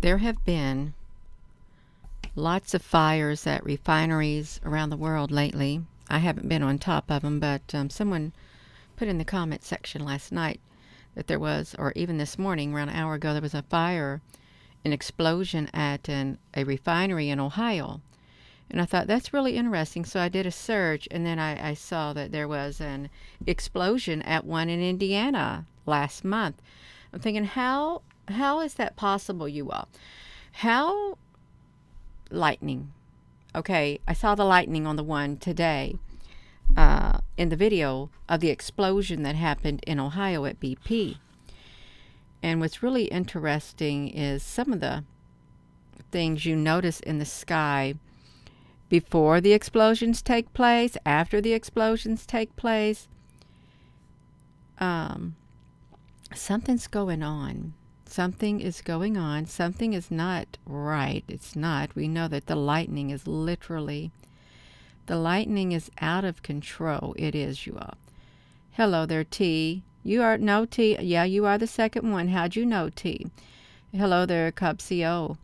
There have been lots of fires at refineries around the world lately. I haven't been on top of them, but someone put in the comment section last night that there was, or even this morning, around an hour ago, there was a fire, an explosion at a refinery in Ohio. And I thought that's really interesting. So I did a search, and then I saw that there was an explosion at one in Indiana last month. I'm thinking, how is that possible, you all? How lightning? Okay, I saw the lightning on the one today in the video of the explosion that happened in Ohio at BP. And what's really interesting is some of the things you notice in the sky before the explosions take place, after the explosions take place. Something's going on. Something is going on. Something is not right. It's not. We know that the lightning is out of control. It is, you all. Hello there, T. You are, no, T. Yeah, you are the second one. How'd you know, T? Hello there, Cub CO.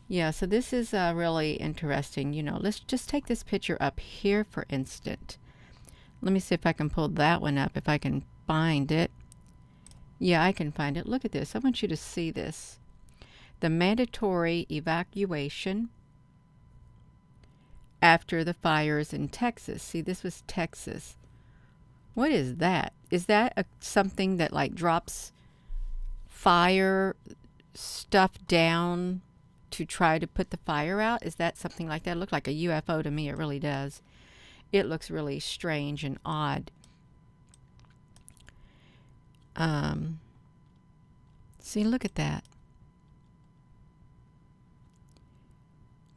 Yeah, so this is really interesting. You know, let's just take this picture up here, for instance. Let me see if I can pull that one up, if I can find it. Yeah, I can find it. Look at this. I want you to see this. The mandatory evacuation after the fires in Texas. See, this was Texas. What is that? Is that something that like drops fire stuff down to try to put the fire out? Is that something like that? It looks like a UFO to me. It really does. It looks really strange and odd. See, look at that.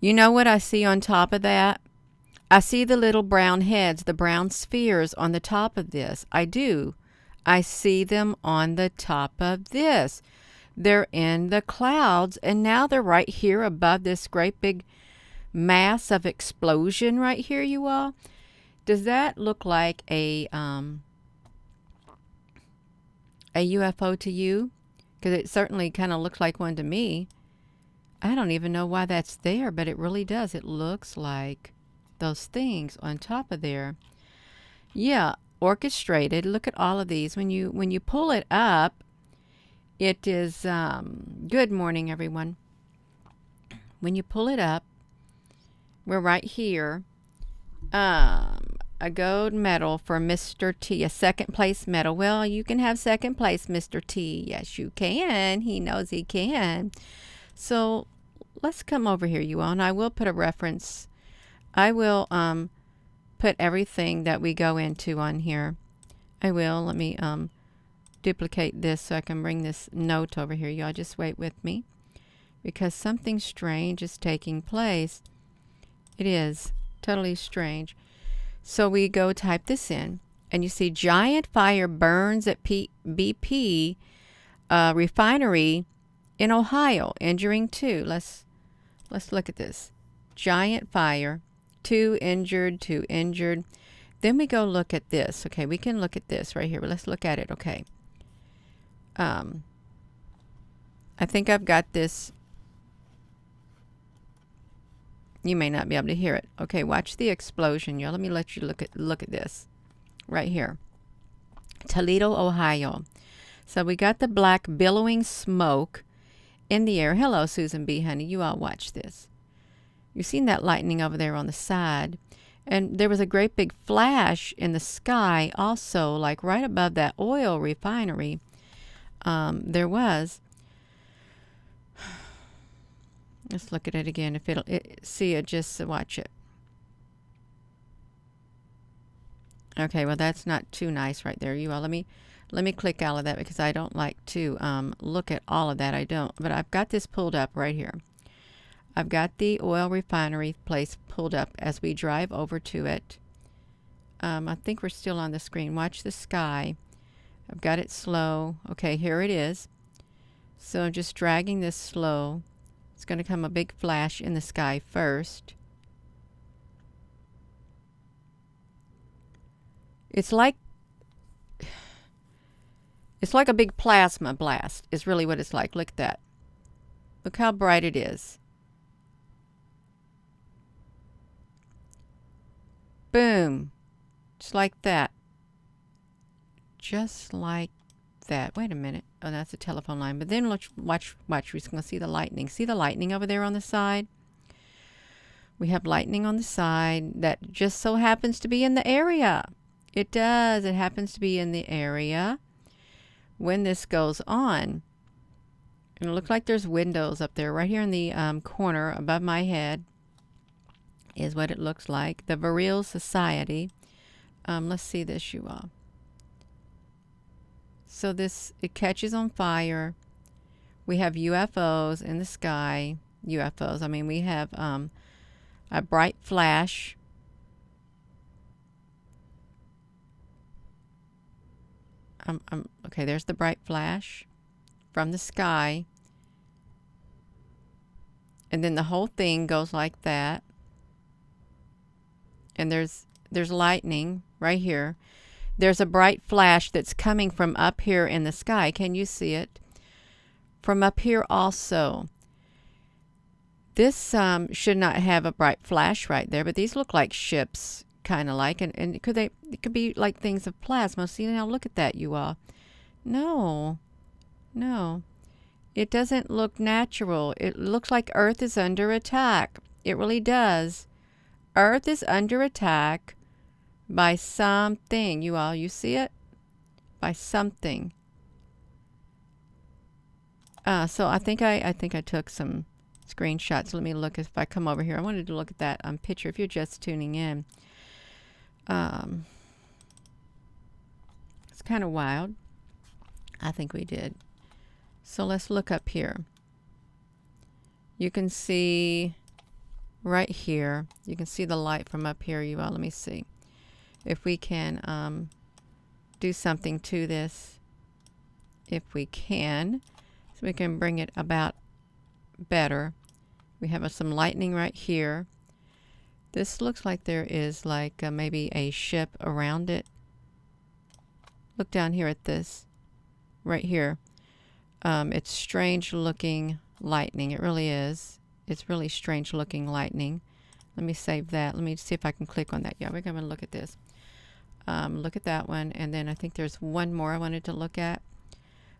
You know what I see on top of that? I see the little brown heads, the brown spheres on the top of this. I do. I see them on the top of this. They're in the clouds, and now they're right here above this great big mass of explosion right here, you all. Does that look like a UFO to you? Because it certainly kind of looks like one to me. I don't even know why that's there, but it really does. It looks like those things on top of there. Yeah, orchestrated. Look at all of these. When you pull it up, it is good morning, everyone. When you pull it up, we're right here. A gold medal for Mr. T, a second place medal. Well, you can have second place, Mr. T. Yes, you can. He knows he can. So let's come over here, you all, and I will put a reference. I will put everything that we go into on here. I will. Let me duplicate this so I can bring this note over here. Y'all just wait with me, because something strange is taking place. It is totally strange. So we go type this in, and you see giant fire burns at BP Refinery in Ohio, injuring 2. Let's look at this. Giant fire, 2 injured, 2 injured. Then we go look at this. Okay, we can look at this right here. But let's look at it. Okay. I think I've got this. You may not be able to hear it. Okay, watch the explosion, y'all. Let me let you look at this right here. Toledo, Ohio. So we got the black billowing smoke in the air. Hello, Susan B. Honey. You all watch this. You've seen that lightning over there on the side. And there was a great big flash in the sky also, like right above that oil refinery. There was. Let's look at it again. If see it, just watch it. Okay, well that's not too nice right there. You all, let me click out of that, because I don't like to look at all of that. I don't, but I've got this pulled up right here. I've got the oil refinery place pulled up as we drive over to it. I think we're still on the screen. Watch the sky. I've got it slow. Okay, here it is. So I'm just dragging this slow. It's going to come a big flash in the sky first. It's like a big plasma blast is really what it's like. Look at that. Look how bright it is. Boom. Just like that. Just like that. Wait a minute. Oh, that's a telephone line. But then watch. We're just going to see the lightning. See the lightning over there on the side? We have lightning on the side that just so happens to be in the area. It does. It happens to be in the area when this goes on. And it looks like there's windows up there. Right here in the corner above my head is what it looks like. The Burial Society. Let's see this, you all. So it catches on fire. We have UFOs in the sky. UFOs. I mean, we have a bright flash. Okay, there's the bright flash from the sky. And then the whole thing goes like that. And there's lightning right here. There's a bright flash that's coming from up here in the sky. Can you see it? From up here also. This should not have a bright flash right there, but these look like ships, kind of like. And it could be like things of plasma. See, now look at that, you all. No. It doesn't look natural. It looks like Earth is under attack. It really does. Earth is under attack by something. You all, you see it? By something. So I think I took some screenshots. Let me look if I come over here. I wanted to look at that picture if you're just tuning in. It's kind of wild. I think we did. So let's look up here. You can see right here. You can see the light from up here, you all. Let me see if we can do something to this. If we can, so we can bring it about better. We have some lightning right here. This looks like there is like maybe a ship around it. Look down here at this right here. It's strange looking lightning. It really is. It's really strange looking lightning. Let me save that. Let me see if I can click on that. Yeah, we're going to look at this. Look at that one. And then I think there's one more I wanted to look at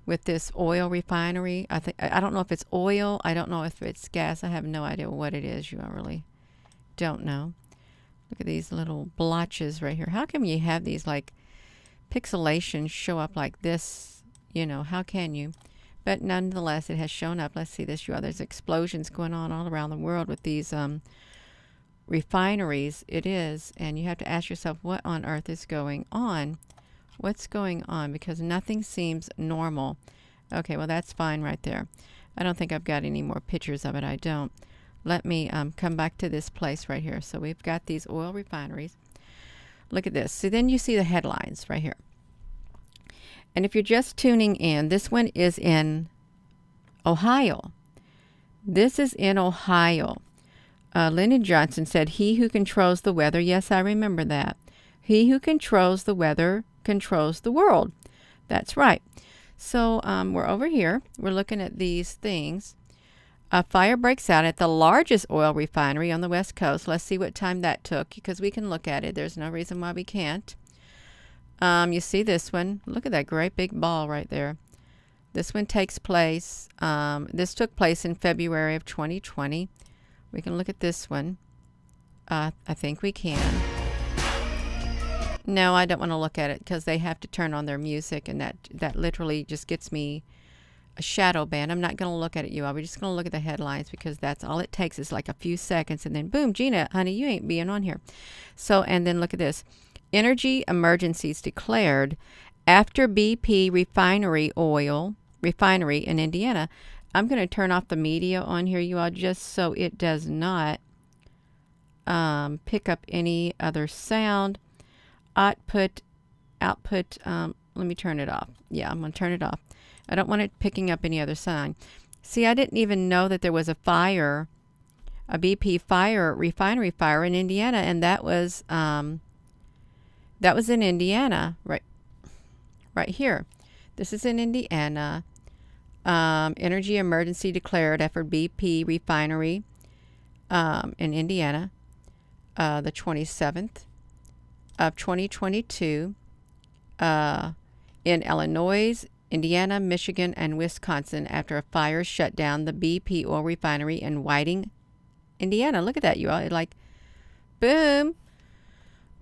with this oil refinery. I don't know if it's oil. I don't know if it's gas. I have no idea what it is. I really don't know. Look at these little blotches right here. How come you have these like pixelations show up like this? How can you? But nonetheless, it has shown up. Let's see this. There's explosions going on all around the world with these refineries. It is. And you have to ask yourself, what on earth is going on? What's going on? Because nothing seems normal. Okay, well, that's fine right there. I don't think I've got any more pictures of it. I don't. Let me come back to this place right here. So we've got these oil refineries. Look at this. So then you see the headlines right here. And if you're just tuning in, this one is in Ohio. This is in Ohio. Lyndon Johnson said, "He who controls the weather," yes, I remember that. "He who controls the weather controls the world." That's right. So we're over here. We're looking at these things. A fire breaks out at the largest oil refinery on the West Coast. Let's see what time that took, because we can look at it. There's no reason why we can't. You see this one. Look at that great big ball right there. This one takes place. This took place in February of 2020. We can look at this one. I think we can. No, I don't want to look at it because they have to turn on their music, and that literally just gets me a shadow ban. I'm not going to look at it, you all. We're just going to look at the headlines, because that's all it takes is like a few seconds, and then boom, Gina, honey, you ain't being on here. So, and then look at this. Energy emergencies declared after BP Refinery in Indiana. I'm going to turn off the media on here, you all, just so it does not pick up any other sound. Output, let me turn it off. Yeah, I'm going to turn it off. I don't want it picking up any other sound. See, I didn't even know that there was a fire, a BP refinery fire in Indiana, and that was in Indiana, right here. This is in Indiana. Energy emergency declared after BP Refinery in Indiana, the 27th of 2022, in Illinois, Indiana, Michigan, and Wisconsin after a fire shut down the BP oil refinery in Whiting, Indiana. Look at that, you all. It like, boom.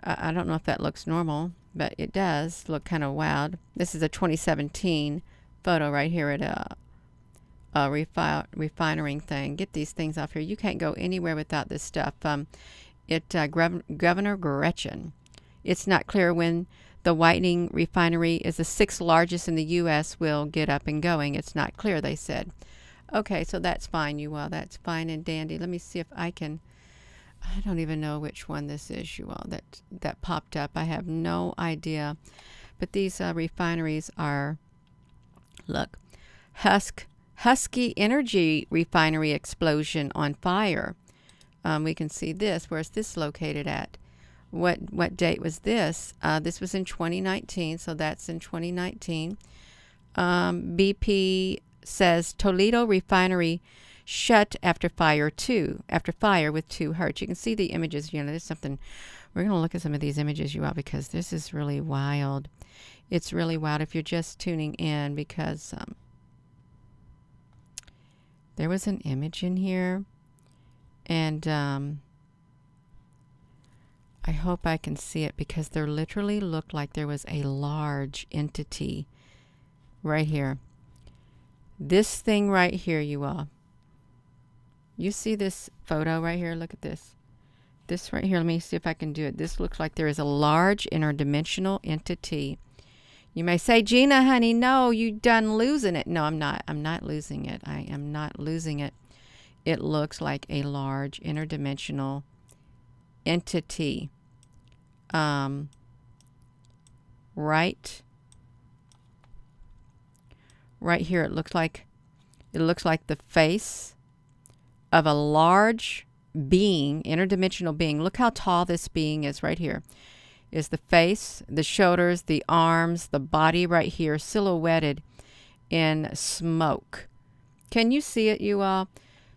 I don't know if that looks normal, but it does look kind of wild. This is a 2017 photo right here at a refining thing. Get these things off here. You can't go anywhere without this stuff. Governor Gretchen. It's not clear when the Whiting refinery is the sixth largest in the U.S. will get up and going. It's not clear, they said. Okay, so that's fine, you all. That's fine and dandy. Let me see if I can... I don't even know which one this is, you all, that popped up. I have no idea. But these refineries are... Look. Husky Energy Refinery explosion on fire. We can see this. Where's this located at? What date was this? This was in 2019, so that's in 2019. BP says Toledo Refinery shut after fire with 2 hurt. You can see the images. You know, there's something. We're going to look at some of these images, you all, because this is really wild. It's really wild if you're just tuning in, because there was an image in here, and I hope I can see it, because there literally looked like there was a large entity right here. This thing right here, you all. You see this photo right here? Look at this. This right here, let me see if I can do it. This looks like there is a large interdimensional entity. You may say, Gina, honey, no, you done losing it. No, I'm not. I'm not losing it. I am not losing it. It looks like a large interdimensional entity. Right here, it looks like the face of a large being, interdimensional being. Look how tall this being is right here. Is the face, the shoulders, the arms, the body right here, silhouetted in smoke. Can you see it, you all?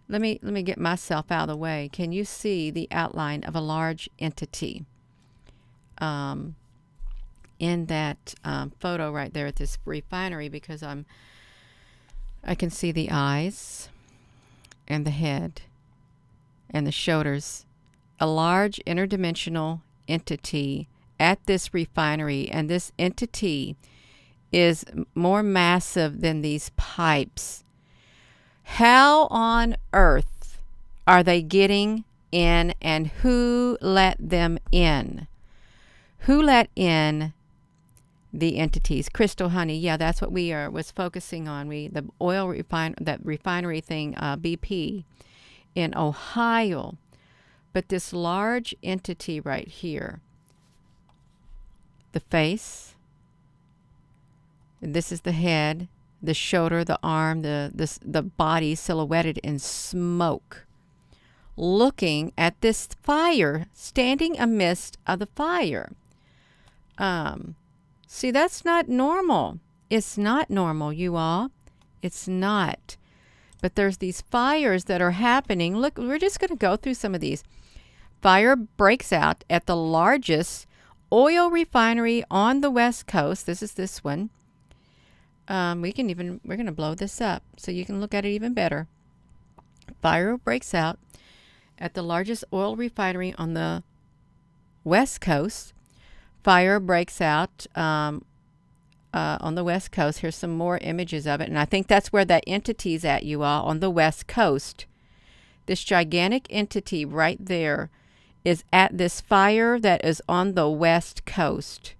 Let me get myself out of the way. Can you see the outline of a large entity in that photo right there at this refinery? Because I can see the eyes and the head and the shoulders. A large interdimensional entity at this refinery, and this entity is more massive than these pipes. How on earth are they getting in, and who let them in? Who let in the entities? Crystal, honey, yeah, that's what we was focusing on. The oil refinery thing, BP in Ohio. But this large entity right here, the face, this is the head, the shoulder, the arm, the body silhouetted in smoke, looking at this fire, standing amidst of the fire. See, that's not normal. It's not normal, you all. It's not. But there's these fires that are happening. Look, we're just going to go through some of these. Fire breaks out at the largest oil refinery on the West Coast. This is this one. We're going to blow this up so you can look at it even better. Fire breaks out at the largest oil refinery on the West Coast. Fire breaks out on the West Coast. Here's some more images of it. And I think that's where that entity's at, you all, on the West Coast. This gigantic entity right there is at this fire that is on the West Coast.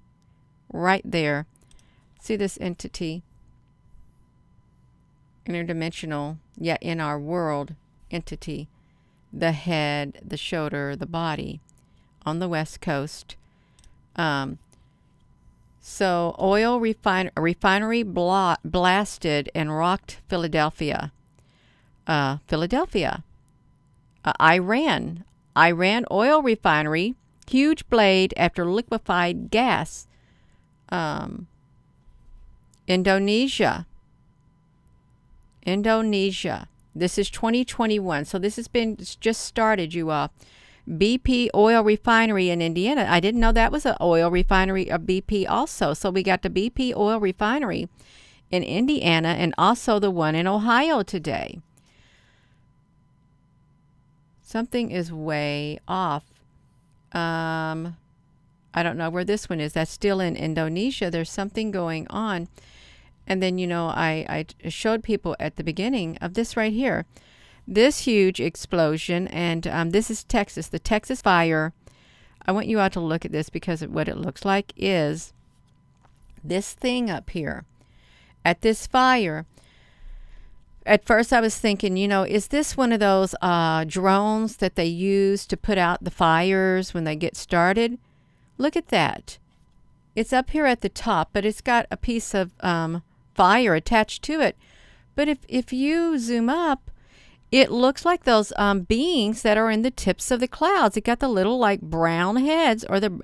Right there. See this entity? Interdimensional, yet in our world entity. The head, the shoulder, the body on the West Coast. So oil refinery blasted and rocked Philadelphia. Iran oil refinery, huge blade after liquefied gas. Indonesia. Indonesia. This is 2021. So this has been just started, you all. BP Oil Refinery in Indiana. I didn't know that was an oil refinery of BP also. So we got the BP Oil Refinery in Indiana and also the one in Ohio today. Something is way off. I don't know where this one is. That's still in Indonesia. There's something going on. And then, you know, I showed people at the beginning of this right here. This huge explosion, and this is Texas, the Texas fire. I want you all to look at this because what it looks like is this thing up here at this fire. At first I was thinking, you know, is this one of those drones that they use to put out the fires when they get started? Look at that. It's up here at the top, but it's got a piece of fire attached to it. But if you zoom up, it looks like those beings that are in the tips of the clouds. It got the little like brown heads or the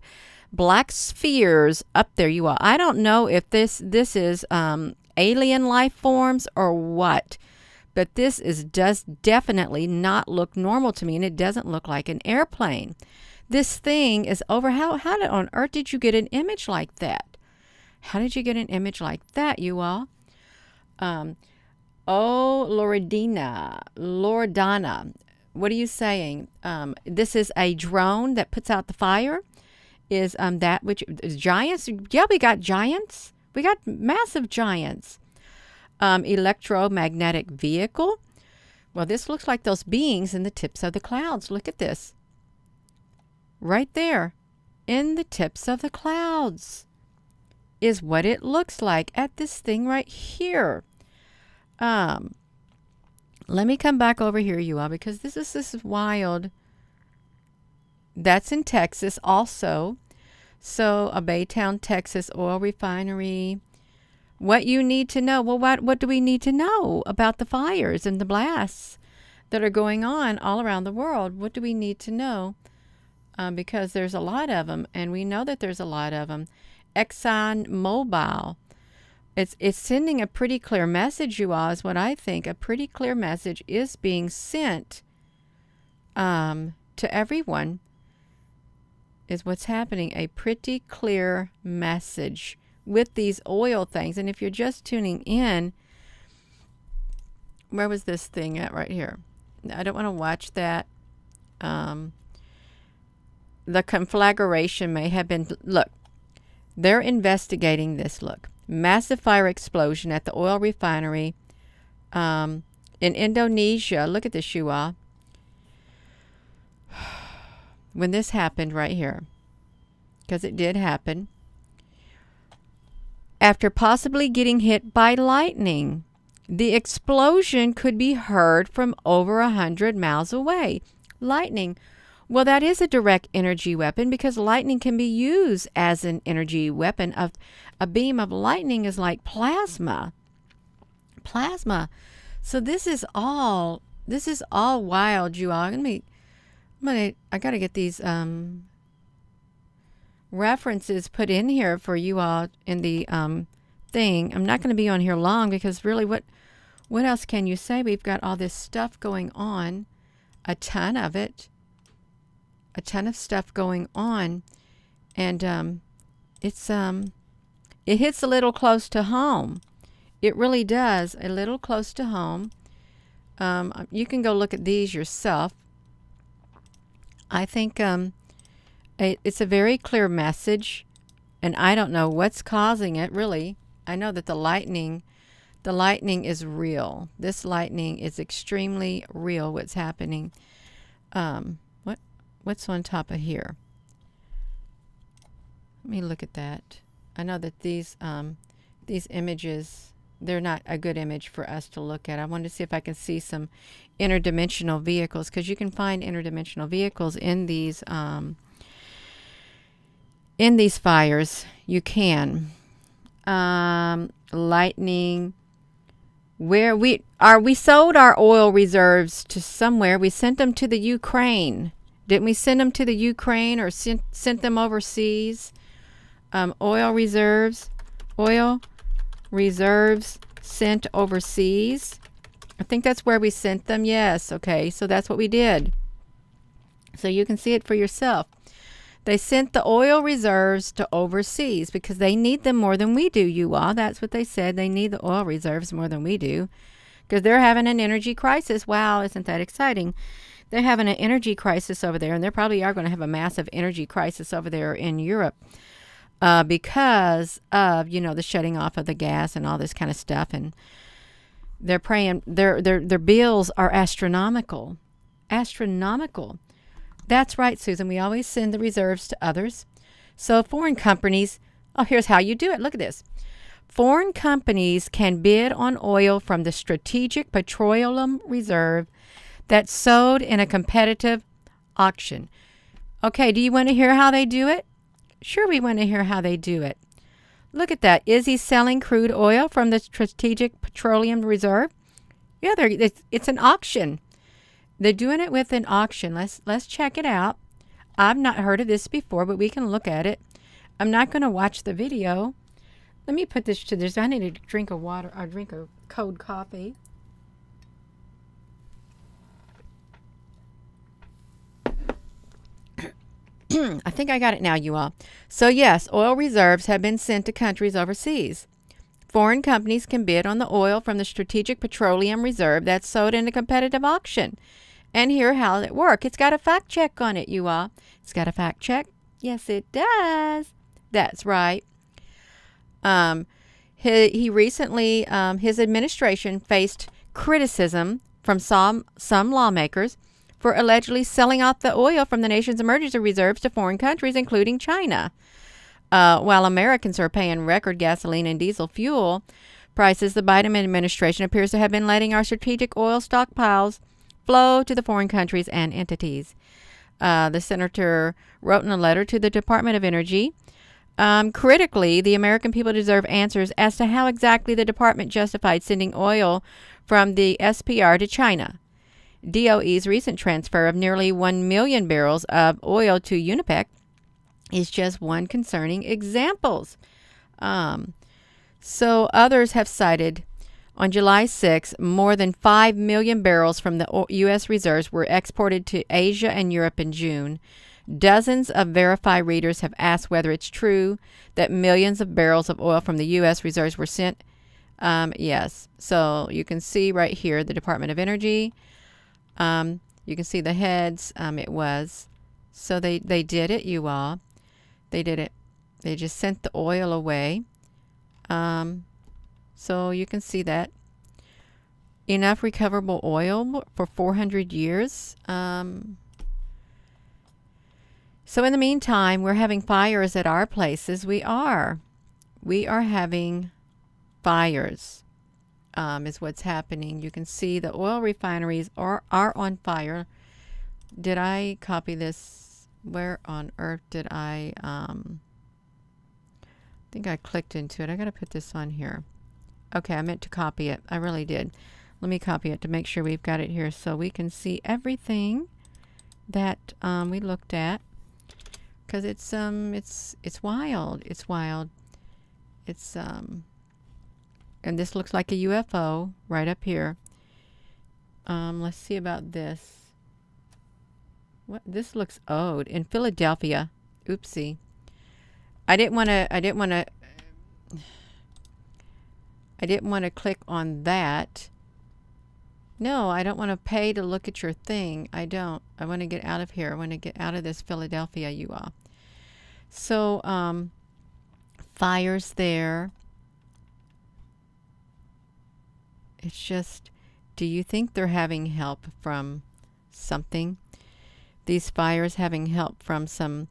black spheres up there. You all, I don't know if this is alien life forms or what, but this does definitely not look normal to me, and it doesn't look like an airplane. This thing is over. How on earth did you get an image like that? How did you get an image like that, you all? Oh, Loredana, what are you saying? This is a drone that puts out the fire? Is that which is giants? Yeah, we got giants. We got massive giants. Electromagnetic vehicle. Well, this looks like those beings in the tips of the clouds. Look at this. Right there in the tips of the clouds is what it looks like at this thing right here. Let me come back over here, you all, because this is wild. That's in Texas also. So a Baytown, Texas oil refinery. What you need to know. Well, what do we need to know about the fires and the blasts that are going on all around the world? What do we need to know? Because there's a lot of them, and we know that there's a lot of them. ExxonMobil. It's sending a pretty clear message, you all, is what I think. A pretty clear message is being sent to everyone, is what's happening. A pretty clear message with these oil things. And if you're just tuning in, where was this thing at right here? I don't want to watch that. The conflagration may have been, look, they're investigating this, look. Massive fire explosion at the oil refinery in Indonesia. Look at this, you all. When this happened right here, because it did happen, after possibly getting hit by lightning, the explosion could be heard from over 100 miles away. Lightning. Well, that is a direct energy weapon because lightning can be used as an energy weapon. A beam of lightning is like plasma. Plasma. So this is all wild, you all. I got to get these references put in here for you all in the thing. I'm not going to be on here long because really what else can you say? We've got all this stuff going on, a ton of it. A ton of stuff going on, and it hits a little close to home. It really does, a little close to home. You can go look at these yourself. I think it's a very clear message, and I don't know what's causing it, really. I know that the lightning is real. This lightning is extremely real, what's happening. What's on top of here? Let me look at that. I know that these images, they're not a good image for us to look at. I wanted to see if I can see some interdimensional vehicles, because you can find interdimensional vehicles in these fires. You can. Lightning. Where we sold our oil reserves to somewhere. We sent them to the Ukraine. Didn't we send them to the Ukraine or sent them overseas? Oil reserves sent overseas. I think that's where we sent them. Yes. Okay. So that's what we did. So you can see it for yourself. They sent the oil reserves to overseas because they need them more than we do, you all. That's what they said. They need the oil reserves more than we do because they're having an energy crisis. Wow, isn't that exciting? They're having an energy crisis over there, and they probably are going to have a massive energy crisis over there in Europe because of, the shutting off of the gas and all this kind of stuff. And they're praying, their bills are astronomical. Astronomical. That's right, Susan. We always send the reserves to others. So foreign companies, here's how you do it. Look at this. Foreign companies can bid on oil from the Strategic Petroleum Reserve that's sold in a competitive auction. Okay, do you want to hear how they do it? Sure, we want to hear how they do it. Look at that. Is he selling crude oil from the Strategic Petroleum Reserve? Yeah, it's an auction. They're doing it with an auction. Let's check it out. I've not heard of this before, but we can look at it. I'm not going to watch the video. Let me put this to this. I need a drink of water or drink a cold coffee. I think I got it now, you all. So yes, oil reserves have been sent to countries overseas. Foreign companies can bid on the oil from the Strategic Petroleum Reserve that's sold in a competitive auction. And here how it works. It's got a fact check on it, you all. It's got a fact check. Yes, it does. That's right. He recently, his administration faced criticism from some lawmakers for allegedly selling off the oil from the nation's emergency reserves to foreign countries, including China. While Americans are paying record gasoline and diesel fuel prices, the Biden administration appears to have been letting our strategic oil stockpiles flow to the foreign countries and entities. The senator wrote in a letter to the Department of Energy, critically, the American people deserve answers as to how exactly the department justified sending oil from the SPR to China. DOE's recent transfer of nearly 1 million barrels of oil to UNIPEC is just one concerning examples. So others have cited on July 6, more than 5 million barrels from the U.S. reserves were exported to Asia and Europe in June. Dozens of Verify readers have asked whether it's true that millions of barrels of oil from the U.S. reserves were sent. Yes. So you can see right here the Department of Energy. You can see the heads. It was. So they did it, you all. They did it. They just sent the oil away. So you can see that. Enough recoverable oil for 400 years. So in the meantime, we're having fires at our places. We are having fires, is what's happening. You can see the oil refineries are on fire. Did I copy this? Where on earth did I think I clicked into it. I got to put this on here. Okay, I meant to copy it. I really did. Let me copy it to make sure we've got it here so we can see everything that we looked at. Because it's wild. It's wild. It's and this looks like a UFO right up here. Let's see about this. What, this looks odd in Philadelphia. Oopsie. I didn't want to click on that. No, I don't want to pay to look at your thing. I don't. I want to get out of here. I want to get out of this Philadelphia, you all. So, fires there. It's just, do you think they're having help from something? These fires having help from some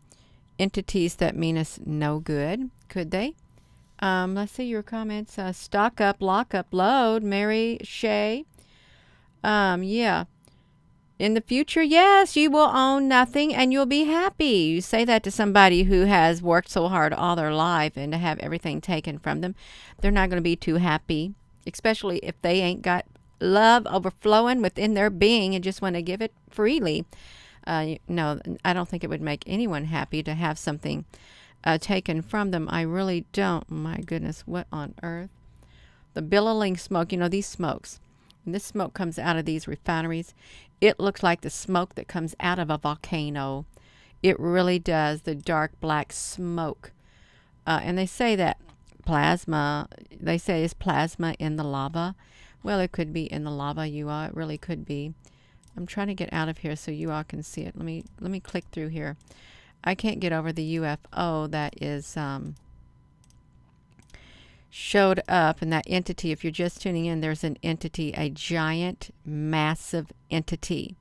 entities that mean us no good? Could they? Let's see your comments. Stock up, lock up, load. Mary Shea. Yeah. In the future, yes, you will own nothing and you'll be happy. You say that to somebody who has worked so hard all their life, and to have everything taken from them, they're not going to be too happy, especially if they ain't got love overflowing within their being and just want to give it freely. No, I don't think it would make anyone happy to have something taken from them. I really don't. My goodness, what on earth? The billowing smoke, these smokes. When this smoke comes out of these refineries, it looks like the smoke that comes out of a volcano. It really does, the dark black smoke. And they say that plasma, they say is plasma in the lava. Well, it could be in the lava, you all. It really could be. I'm trying to get out of here so you all can see it. Let me click through here. I can't get over the UFO that is showed up, and that entity, if you're just tuning in, there's an entity, a giant, massive entity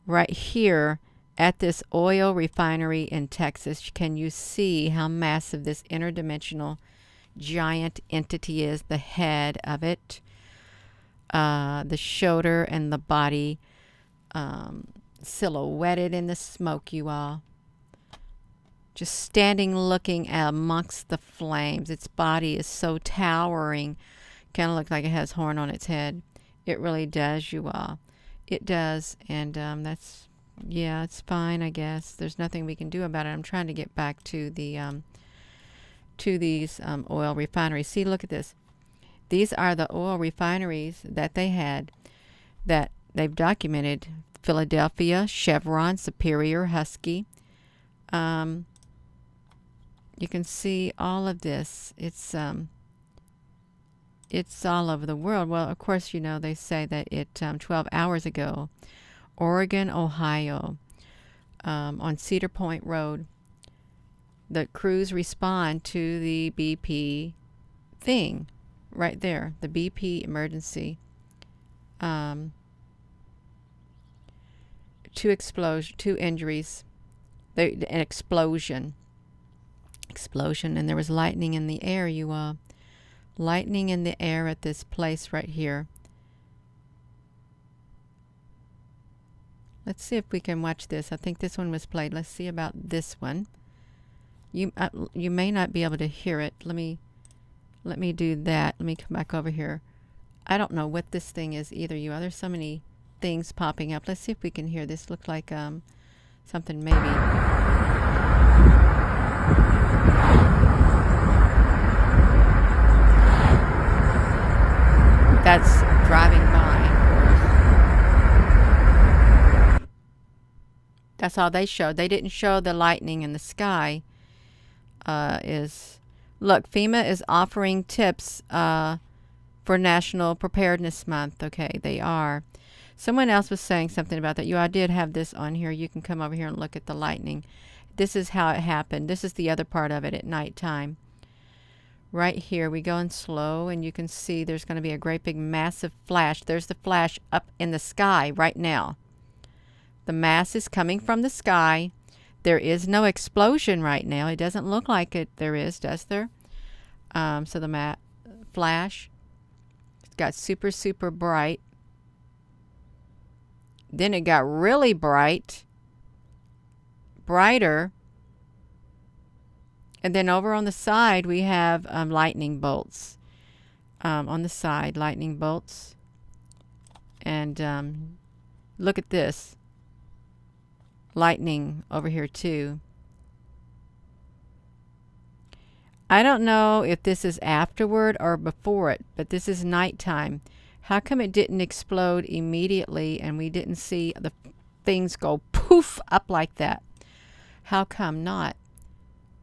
right here at this oil refinery in Texas. Can you see how massive this interdimensional giant entity is? The head of it, the shoulder and the body silhouetted in the smoke, you all. Just standing looking amongst the flames. Its body is so towering. Kind of looks like it has horn on its head. It really does, you all. It does. And that's, yeah, it's fine, I guess. There's nothing we can do about it. I'm trying to get back to the to these oil refineries. See, look at this. These are the oil refineries that they had that they've documented. Philadelphia, Chevron, Superior, Husky. You can see all of this. It's all over the world. Well, of course, you know, they say that 12 hours ago, Oregon, Ohio, on Cedar Point Road, the crews respond to the BP thing right there, the BP emergency. Two injuries, an explosion, and there was lightning in the air, you all. Lightning in the air at this place right here. Let's see if we can watch this. I think this one was played. Let's see about this one. You may not be able to hear it. Let me do that. Let me come back over here. I don't know what this thing is either, you all. There's so many things popping up. Let's see if we can hear this. Looks like something maybe. That's driving by. That's all they showed. They didn't show the lightning in the sky. Look, FEMA is offering tips for National Preparedness Month. Okay, they are. Someone else was saying something about that. I did have this on here. You can come over here and look at the lightning. This is how it happened. This is the other part of it at nighttime. Right here, we go in slow, and you can see there's going to be a great big massive flash. There's the flash up in the sky right now. The mass is coming from the sky. There is no explosion right now. It doesn't look like it. There is, does there? So the flash, it's got super, super bright. Then it got really brighter. And then over on the side, we have lightning bolts. On the side, lightning bolts. And look at this. Lightning over here too. I don't know if this is afterward or before it, but this is nighttime. How come it didn't explode immediately and we didn't see the things go poof up like that? How come not?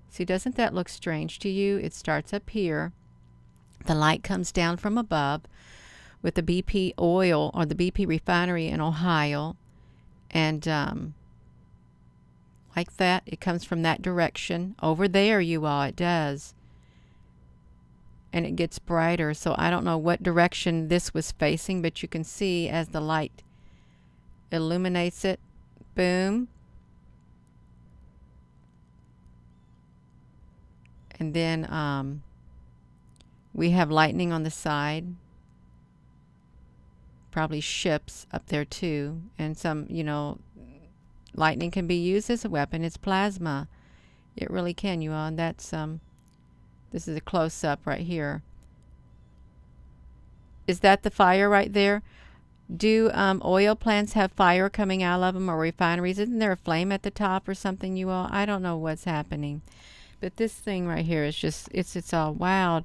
See, doesn't that look strange to you? It starts up here. The light comes down from above with the BP oil or the BP refinery in Ohio. And like that, it comes from that direction. Over there, you all, it does. And it gets brighter. So I don't know what direction this was facing, but you can see as the light illuminates it, boom. And then we have lightning on the side. Probably ships up there too. And some, lightning can be used as a weapon. It's plasma. It really can, you all. And that's, this is a close-up right here. Is that the fire right there? Do oil plants have fire coming out of them, or refineries? Isn't there a flame at the top or something, you all? I don't know what's happening. But this thing right here is just, it's all wild,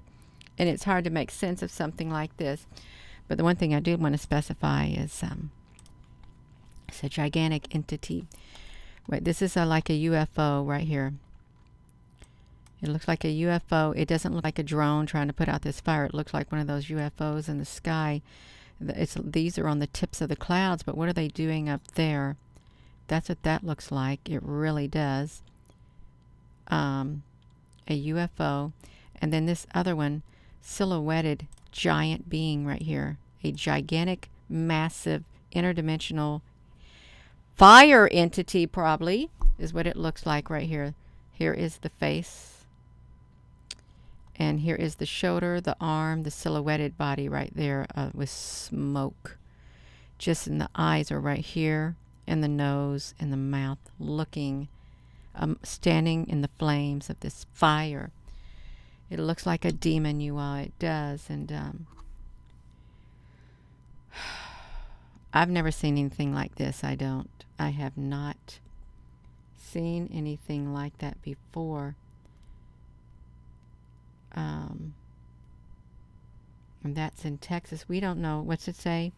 and it's hard to make sense of something like this. But the one thing I did want to specify is it's a gigantic entity. Wait, this is like a UFO right here. It looks like a UFO. It doesn't look like a drone trying to put out this fire. It looks like one of those UFOs in the sky. These are on the tips of the clouds, but what are they doing up there? That's what that looks like. It really does. A UFO. And then this other one, silhouetted giant being right here. A gigantic, massive, interdimensional fire entity, probably, is what it looks like right here. Here is the face. And here is the shoulder, the arm, the silhouetted body right there with smoke. Just in the eyes are right here, and the nose and the mouth looking, standing in the flames of this fire. It looks like a demon, you all. It does. And I've never seen anything like this. I have not seen anything like that before. And that's in Texas. We don't know. What's it say?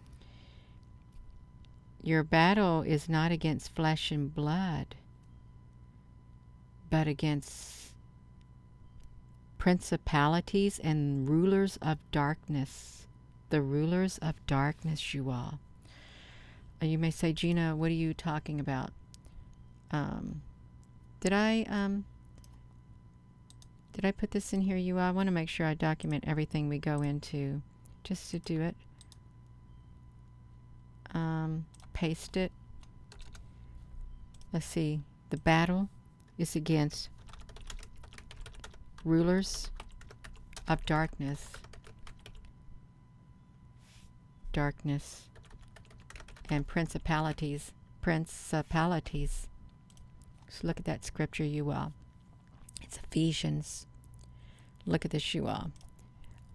Your battle is not against flesh and blood, but against principalities and rulers of darkness. The rulers of darkness, you all. You may say, Gina, what are you talking about? Did I put this in here, you all? I want to make sure I document everything we go into, just to do it. Paste it. Let's see. The battle is against rulers of darkness. Darkness. And principalities. Principalities. So look at that scripture, you all. It's Ephesians. Look at this, you all.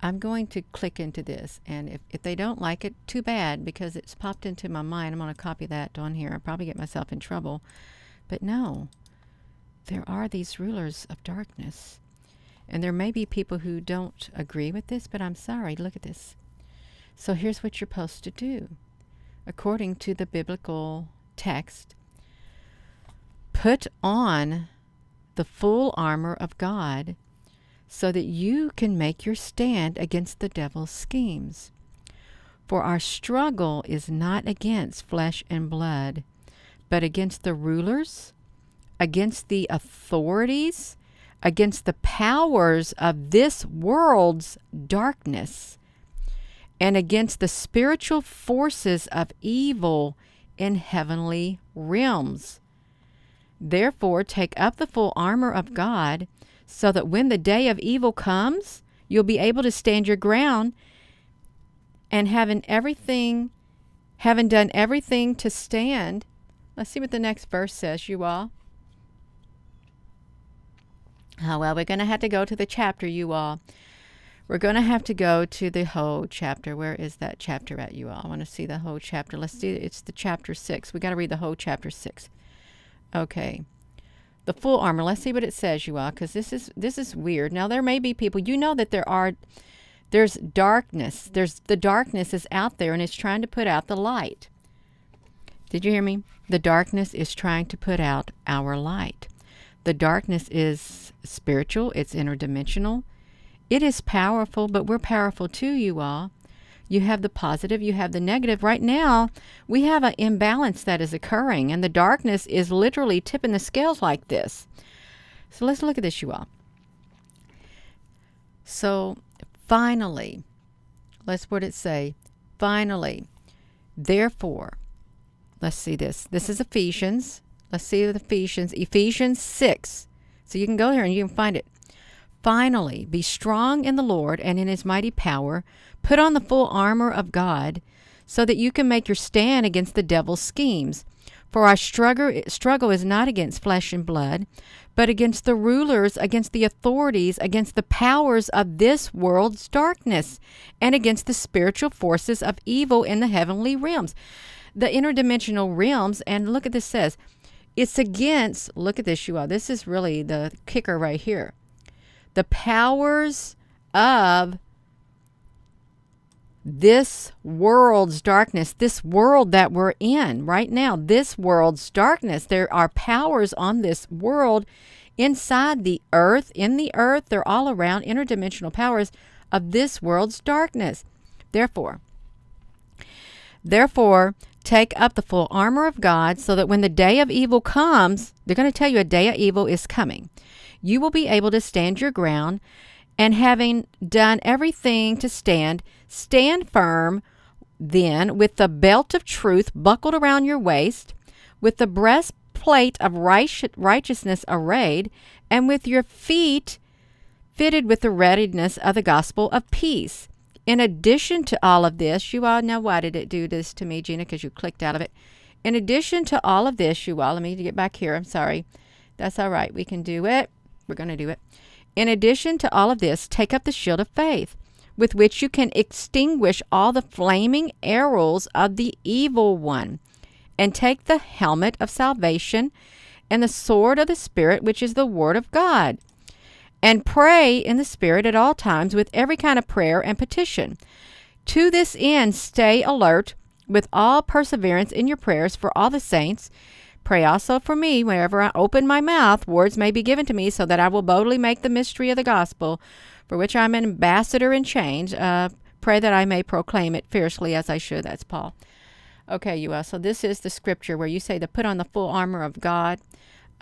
I'm going to click into this, and if they don't like it, too bad, because it's popped into my mind. I'm going to copy that on here. I'll probably get myself in trouble. But no, there are these rulers of darkness. And there may be people who don't agree with this, but I'm sorry. Look at this. So here's what you're supposed to do. According to the biblical text, put on the full armor of God so that you can make your stand against the devil's schemes. For our struggle is not against flesh and blood, but against the rulers, against the authorities, against the powers of this world's darkness, and against the spiritual forces of evil in heavenly realms. Therefore, take up the full armor of God, so that when the day of evil comes, you'll be able to stand your ground, and having done everything to stand. Let's see what the next verse says, you all. Oh, well, we're going to have to go to the chapter, you all. We're going to have to go to the whole chapter. Where is that chapter at, you all? I want to see the whole chapter. Let's see. It's the chapter 6. We got to read the whole chapter 6. Okay. The full armor. Let's see what it says, you all, because this is weird. Now, there may be people, you know that there's darkness. The darkness is out there, and it's trying to put out the light. Did you hear me? The darkness is trying to put out our light. The darkness is spiritual. It's interdimensional. It is powerful, but we're powerful too, you all. You have the positive, you have the negative. Right now, we have an imbalance that is occurring, and the darkness is literally tipping the scales like this. So let's look at this, you all. So finally, what it say? Finally, therefore, let's see this. This is Ephesians. Let's see Ephesians 6. So you can go here and you can find it. Finally, be strong in the Lord and in his mighty power. Put on the full armor of God so that you can make your stand against the devil's schemes. For our struggle is not against flesh and blood, but against the rulers, against the authorities, against the powers of this world's darkness, and against the spiritual forces of evil in the heavenly realms. The interdimensional realms, and look at this says, it's against, look at this, you all. This is really the kicker right here. The powers of this world's darkness, this world that we're in right now, this world's darkness. There are powers on this world inside the earth, in the earth. They're all around, interdimensional powers of this world's darkness. Therefore, take up the full armor of God so that when the day of evil comes, they're going to tell you a day of evil is coming. You will be able to stand your ground, and having done everything to stand firm then with the belt of truth buckled around your waist, with the breastplate of righteousness arrayed, and with your feet fitted with the readiness of the gospel of peace. In addition to all of this, you all know, why did it do this to me, Gina? Because you clicked out of it. In addition to all of this, you all, let me get back here. I'm sorry. That's all right. We can do it. We're going to do it. In addition to all of this, take up the shield of faith, with which you can extinguish all the flaming arrows of the evil one, and take the helmet of salvation and the sword of the Spirit, which is the word of God. And pray in the Spirit at all times with every kind of prayer and petition. To this end, stay alert with all perseverance in your prayers for all the saints. Pray also for me. Wherever I open my mouth, words may be given to me, so that I will boldly make the mystery of the gospel, for which I am an ambassador in chains. Pray that I may proclaim it fiercely as I should. That's Paul. Okay, you all. So this is the scripture where you say to put on the full armor of God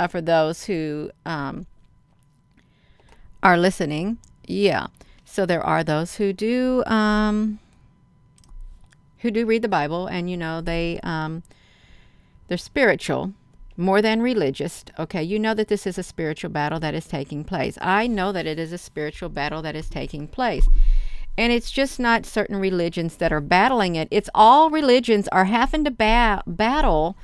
for those who are listening. Yeah. So there are those who do read the Bible, and they're spiritual more than religious. Okay, you know that this is a spiritual battle that is taking place. I know that it is a spiritual battle that is taking place. And it's just not certain religions that are battling it. It's all religions are having to battle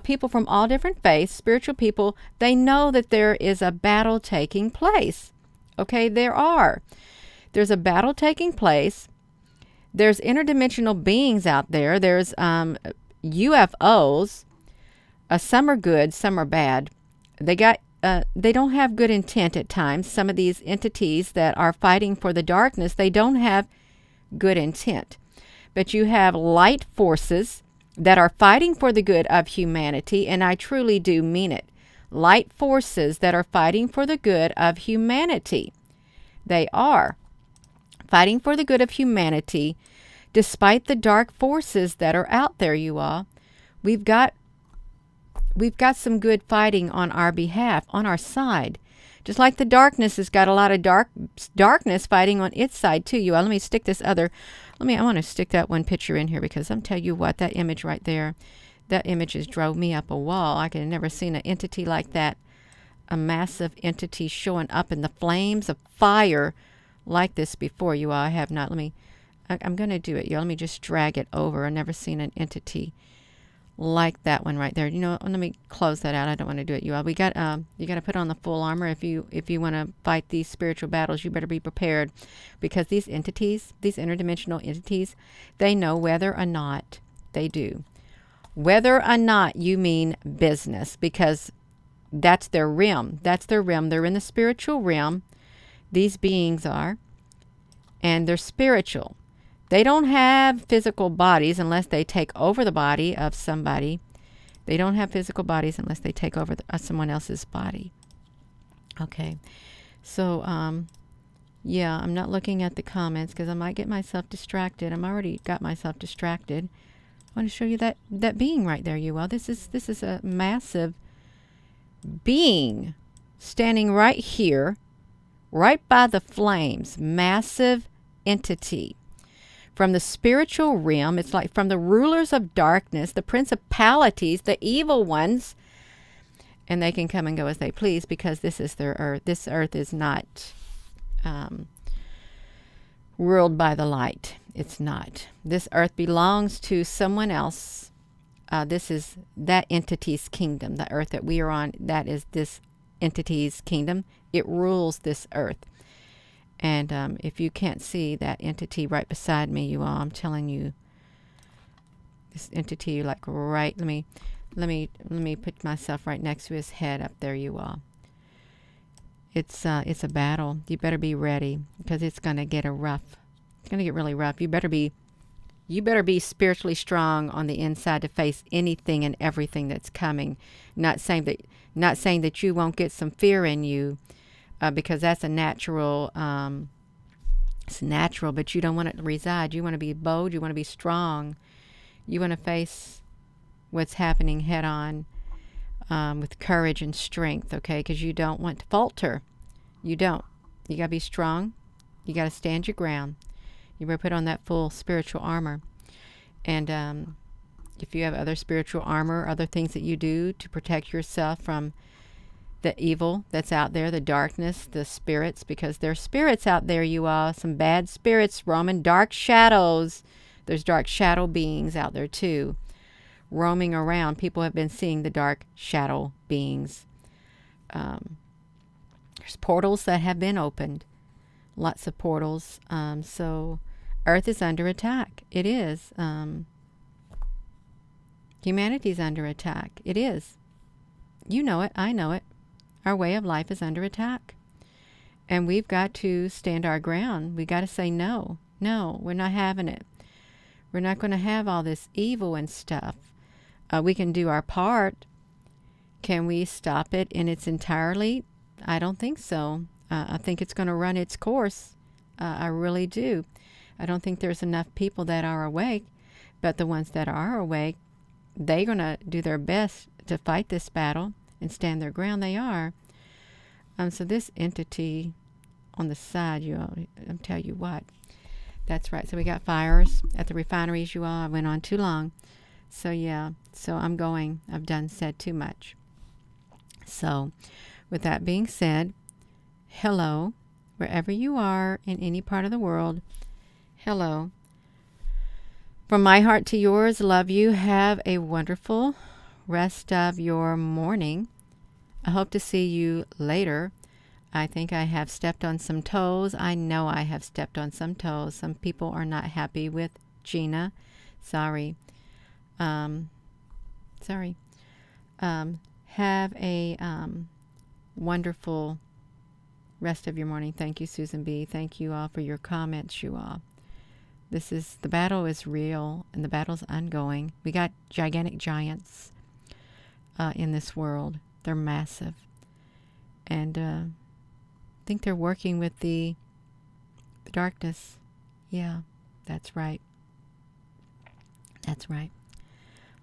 people from all different faiths, spiritual people. They know that there is a battle taking place. Okay, there's a battle taking place. There's interdimensional beings out there. There's UFOs. Some are good, some are bad. They don't have good intent at times. Some of these entities that are fighting for the darkness, they don't have good intent. But you have light forces that are fighting for the good of humanity, and I truly do mean it. Light forces that are fighting for the good of humanity. They are fighting for the good of humanity despite the dark forces that are out there, you all. We've got some good fighting on our behalf, on our side. Just like the darkness has got a lot of darkness fighting on its side too, you all. Let me stick this other, I want to stick that one picture in here, because I'm telling you what, that image right there, that image has drove me up a wall. I could have never seen an entity like that, a massive entity showing up in the flames of fire like this before, you all. I have not. I'm going to do it, y'all. Let me just drag it over. I've never seen an entity like that one right there. Let me close that out. I don't want to do it, you all. You got to put on the full armor if you want to fight these spiritual battles. You better be prepared, because these entities, these interdimensional entities, they know whether or not they do. Whether or not you mean business, because that's their realm. That's their realm. They're in the spiritual realm. These beings are, and they're spiritual. They don't have physical bodies unless they take over the body of somebody. They don't have physical bodies unless they take over someone else's body. Okay. So, yeah, I'm not looking at the comments because I might get myself distracted. I'm already got myself distracted. I want to show you that being right there, you all. This is a massive being standing right here, right by the flames. Massive entity. From the spiritual realm, it's like from the rulers of darkness, the principalities, the evil ones, and they can come and go as they please, because this is their earth. This earth is not ruled by the light. It's not. This earth belongs to someone else. This is that entity's kingdom. The earth that we are on, that is this entity's kingdom. It rules this earth. And if you can't see that entity right beside me, you all, I'm telling you, this entity, like right, let me put myself right next to his head up there, you all. It's a battle. You better be ready, because it's gonna get really rough. You better be You better be spiritually strong on the inside to face anything and everything that's coming. Not saying that, not saying that you won't get some fear in you, because that's a natural. It's natural, but you don't want it to reside. You want to be bold. You want to be strong. You want to face what's happening head on, with courage and strength. Okay, because you don't want to falter. You don't. You gotta be strong. You gotta stand your ground. You better put on that full spiritual armor. And if you have other spiritual armor, other things that you do to protect yourself from the evil that's out there, the darkness, the spirits, because there's spirits out there, you all. Some bad spirits roaming, dark shadows. There's dark shadow beings out there too, roaming around. People have been seeing the dark shadow beings. There's portals that have been opened. Lots of portals. So Earth is under attack. It is. Humanity's under attack. It is. You know it. I know it. Our way of life is under attack. And we've got to stand our ground. We got to say no. No, we're not having it. We're not going to have all this evil and stuff. We can do our part. Can we stop it in its entirety? I don't think so. I think it's going to run its course. I really do. I don't think there's enough people that are awake. But the ones that are awake, they're going to do their best to fight this battle and stand their ground. They are. So this entity on the side, you all, I'll tell you what. That's right. So we got fires at the refineries, you all. I went on too long. So yeah. So I'm going. I've said too much. So with that being said, hello, wherever you are in any part of the world. Hello. From my heart to yours, love you. Have a wonderful rest of your morning. I hope to see you later. I think I have stepped on some toes. I know I have stepped on some toes. Some people are not happy with Gina. Sorry. Sorry. Have a wonderful rest of your morning. Thank you, Susan B. Thank you all for your comments, you all. The battle is real, and the battle's ongoing. We got gigantic giants in this world. They're massive. And I think they're working with the darkness. Yeah, that's right. That's right.